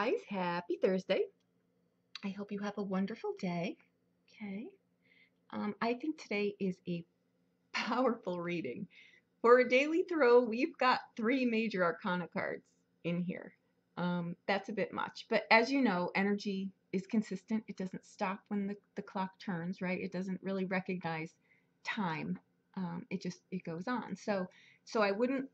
guys, happy Thursday. I hope you have a wonderful day. Okay. I think today is a powerful reading. For a daily throw, we've got 3 major arcana cards in here. That's a bit much. But as you know, energy is consistent. It doesn't stop when the clock turns, right? It doesn't really recognize time. It goes on. So I wouldn't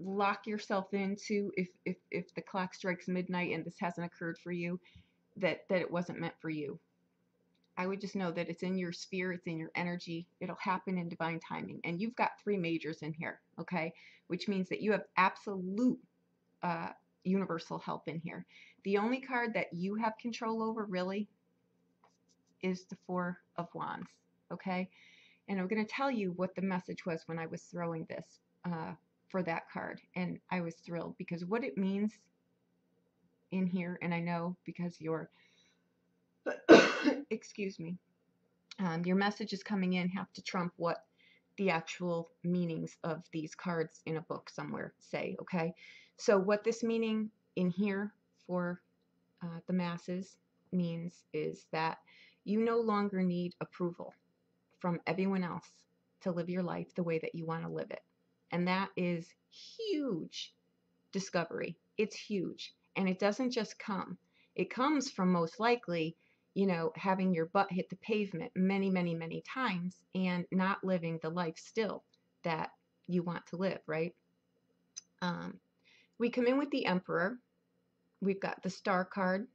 lock yourself into if the clock strikes midnight and this hasn't occurred for you, that it wasn't meant for you. I would just know that it's in your sphere, it's in your energy, it'll happen in divine timing. And you've got 3 majors in here, okay? Which means that you have absolute universal help in here. The only card that you have control over really is the 4 of Wands, okay? And I'm going to tell you what the message was when I was throwing this for that card. And I was thrilled because what it means in here, and I know because you're excuse me, your messages coming in have to trump what the actual meanings of these cards in a book somewhere say, okay? So what this meaning in here for the masses means is that you no longer need approval from everyone else to live your life the way that you want to live it. And that is huge discovery. It's huge. And it doesn't just come. It comes from most likely, you know, having your butt hit the pavement many, many, many times and not living the life still that you want to live, right? We come in with the Emperor. We've got the Star card.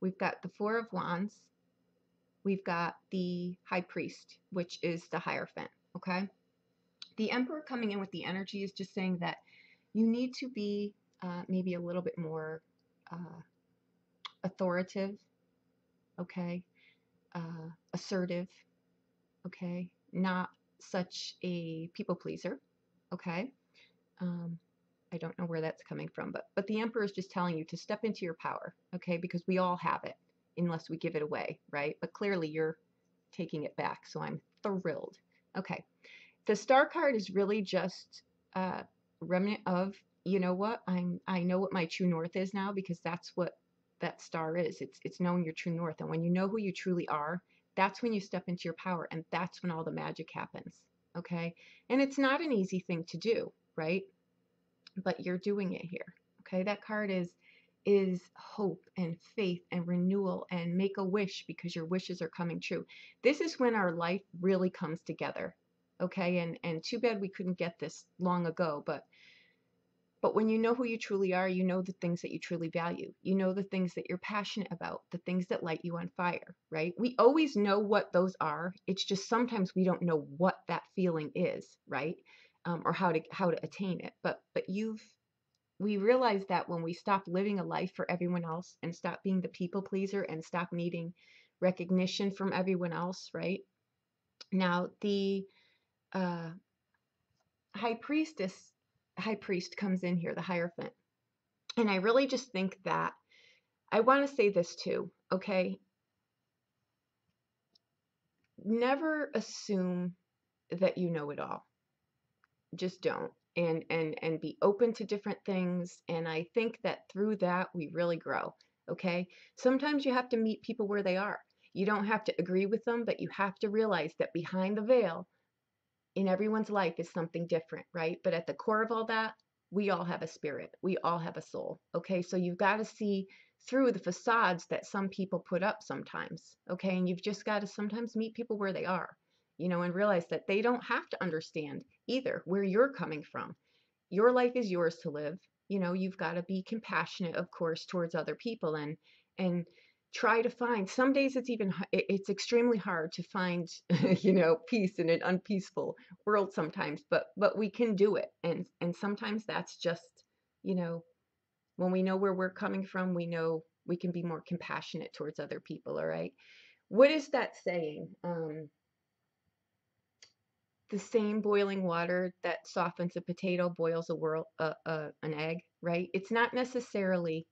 We've got the 4 of Wands. We've got the High Priest, which is the Hierophant, okay? The Emperor coming in with the energy is just saying that you need to be maybe a little bit more authoritative, okay, assertive, okay, not such a people pleaser, okay. I don't know where that's coming from, but the Emperor is just telling you to step into your power, okay, because we all have it unless we give it away, right? But clearly you're taking it back, so I'm thrilled. Okay, the Star card is really just a remnant of, you know what, I know what my true north is now, because that's what that star is. It's knowing your true north. And when you know who you truly are, that's when you step into your power, and that's when all the magic happens, okay? And it's not an easy thing to do, right? But you're doing it here, okay? That card is hope and faith and renewal and make a wish because your wishes are coming true. This is when our life really comes together, okay? And too bad we couldn't get this long ago, but when you know who you truly are, you know the things that you truly value. You know the things that you're passionate about, the things that light you on fire, right? We always know what those are. It's just sometimes we don't know what that feeling is, right? Or how to attain it. But we realize that when we stop living a life for everyone else and stop being the people pleaser and stop needing recognition from everyone else, right? Now the High Priest comes in here, the Hierophant. And I really just think that I want to say this too, okay? Never assume that you know it all. Just don't. And be open to different things. And I think that through that, we really grow, okay? Sometimes you have to meet people where they are. You don't have to agree with them, but you have to realize that behind the veil, in everyone's life is something different, right? But at the core of all that, we all have a spirit. We all have a soul, okay? So you've got to see through the facades that some people put up sometimes, okay? And you've just got to sometimes meet people where they are, you know, and realize that they don't have to understand either where you're coming from. Your life is yours to live. You know, you've got to be compassionate, of course, towards other people and try to find, some days it's extremely hard to find, you know, peace in an unpeaceful world sometimes, but we can do it. And sometimes that's just, you know, when we know where we're coming from, we know we can be more compassionate towards other people. All right. What is that saying? The same boiling water that softens a potato boils an egg, right? It's not necessarily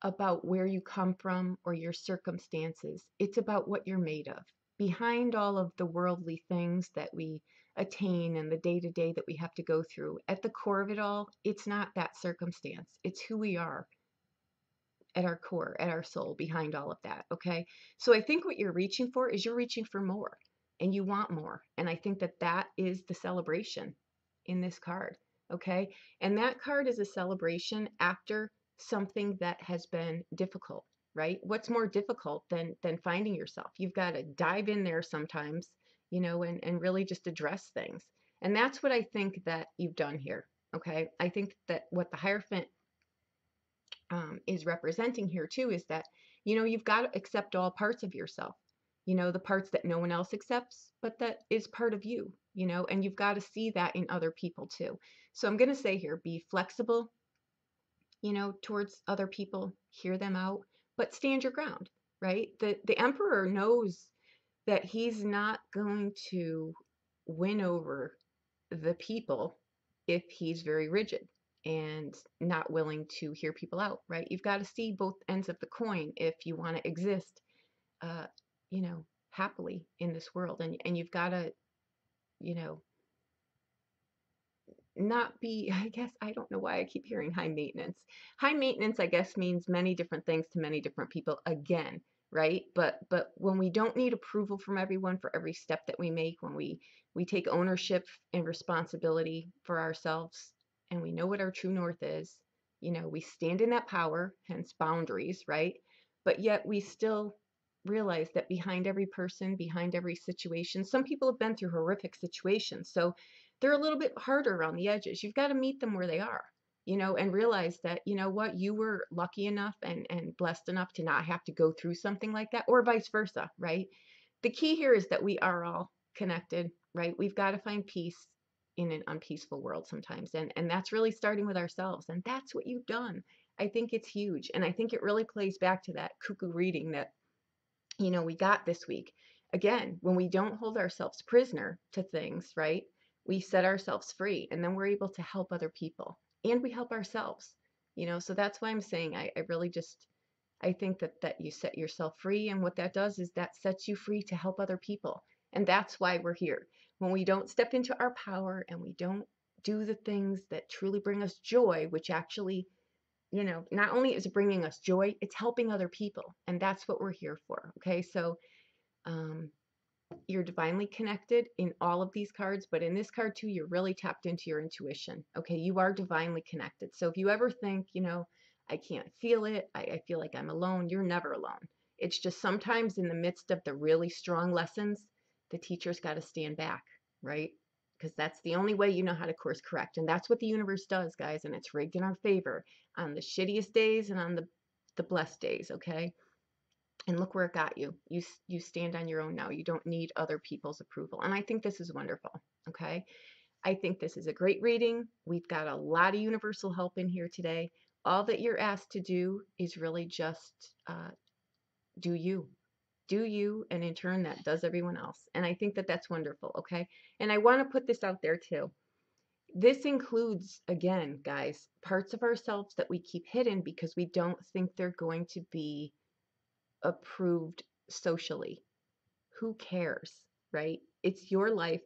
about where you come from or your circumstances. It's about what you're made of. Behind all of the worldly things that we attain and the day-to-day that we have to go through. At the core of it all, it's not that circumstance. It's who we are at our core, at our soul, behind all of that, okay? So I think what you're reaching for is you're reaching for more, and you want more. And I think that that is the celebration in this card, okay? And that card is a celebration after something that has been difficult, right? What's more difficult than finding yourself? You've got to dive in there sometimes, you know, and really just address things. And that's what I think that you've done here, okay? I think that what the Hierophant is representing here too is that, you know, you've got to accept all parts of yourself, you know, the parts that no one else accepts, but that is part of you, you know, and you've got to see that in other people too. So I'm going to say here, be flexible, you know, towards other people, hear them out, but stand your ground, right? The emperor knows that he's not going to win over the people if he's very rigid and not willing to hear people out, right? You've got to see both ends of the coin if you want to exist, uh, you know, happily in this world. And you've got to, you know, not be, I guess, I don't know why I keep hearing high maintenance. High maintenance, I guess, means many different things to many different people again, right? But when we don't need approval from everyone for every step that we make, when we take ownership and responsibility for ourselves and we know what our true north is, you know, we stand in that power, hence boundaries, right? But yet we still realize that behind every person, behind every situation, some people have been through horrific situations. So they're a little bit harder around the edges. You've got to meet them where they are, you know, and realize that, you know what, you were lucky enough and blessed enough to not have to go through something like that, or vice versa, right? The key here is that we are all connected, right? We've got to find peace in an unpeaceful world sometimes. And that's really starting with ourselves. And that's what you've done. I think it's huge. And I think it really plays back to that cuckoo reading that, you know, we got this week. Again, when we don't hold ourselves prisoner to things, right? We set ourselves free, and then we're able to help other people, and we help ourselves, you know. So that's why I'm saying I really just, I think that you set yourself free, and what that does is that sets you free to help other people. And that's why we're here. When we don't step into our power and we don't do the things that truly bring us joy, which actually, you know, not only is it bringing us joy, it's helping other people. And that's what we're here for. Okay. So, you're divinely connected in all of these cards, but in this card too, you're really tapped into your intuition. Okay. You are divinely connected. So if you ever think, you know, I can't feel it, I feel like I'm alone, you're never alone. It's just sometimes in the midst of the really strong lessons, the teacher's got to stand back, right? Because that's the only way you know how to course correct. And that's what the universe does, guys. And it's rigged in our favor on the shittiest days and on the blessed days, okay? And look where it got you. You stand on your own now. You don't need other people's approval. And I think this is wonderful, okay? I think this is a great reading. We've got a lot of universal help in here today. All that you're asked to do is really just do you. Do you, and in turn, that does everyone else. And I think that that's wonderful, okay? And I want to put this out there too. This includes, again, guys, parts of ourselves that we keep hidden because we don't think they're going to be approved socially. Who cares, right? It's your life.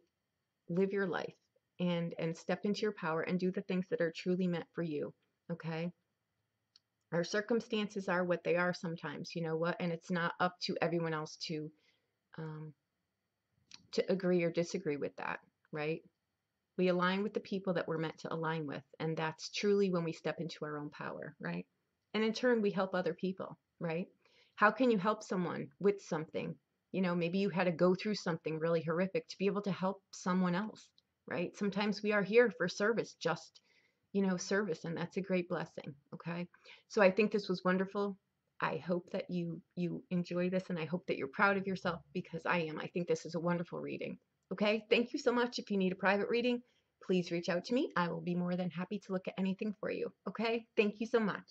Live your life and step into your power and do the things that are truly meant for you, okay? Our circumstances are what they are sometimes, you know what? And it's not up to everyone else to agree or disagree with that, right? We align with the people that we're meant to align with, and that's truly when we step into our own power, right? And in turn, we help other people, right? How can you help someone with something? You know, maybe you had to go through something really horrific to be able to help someone else, right? Sometimes we are here for service, just, you know, service, and that's a great blessing, okay? So I think this was wonderful. I hope that you enjoy this, and I hope that you're proud of yourself, because I am. I think this is a wonderful reading. Okay, thank you so much. If you need a private reading, please reach out to me. I will be more than happy to look at anything for you. Okay, thank you so much.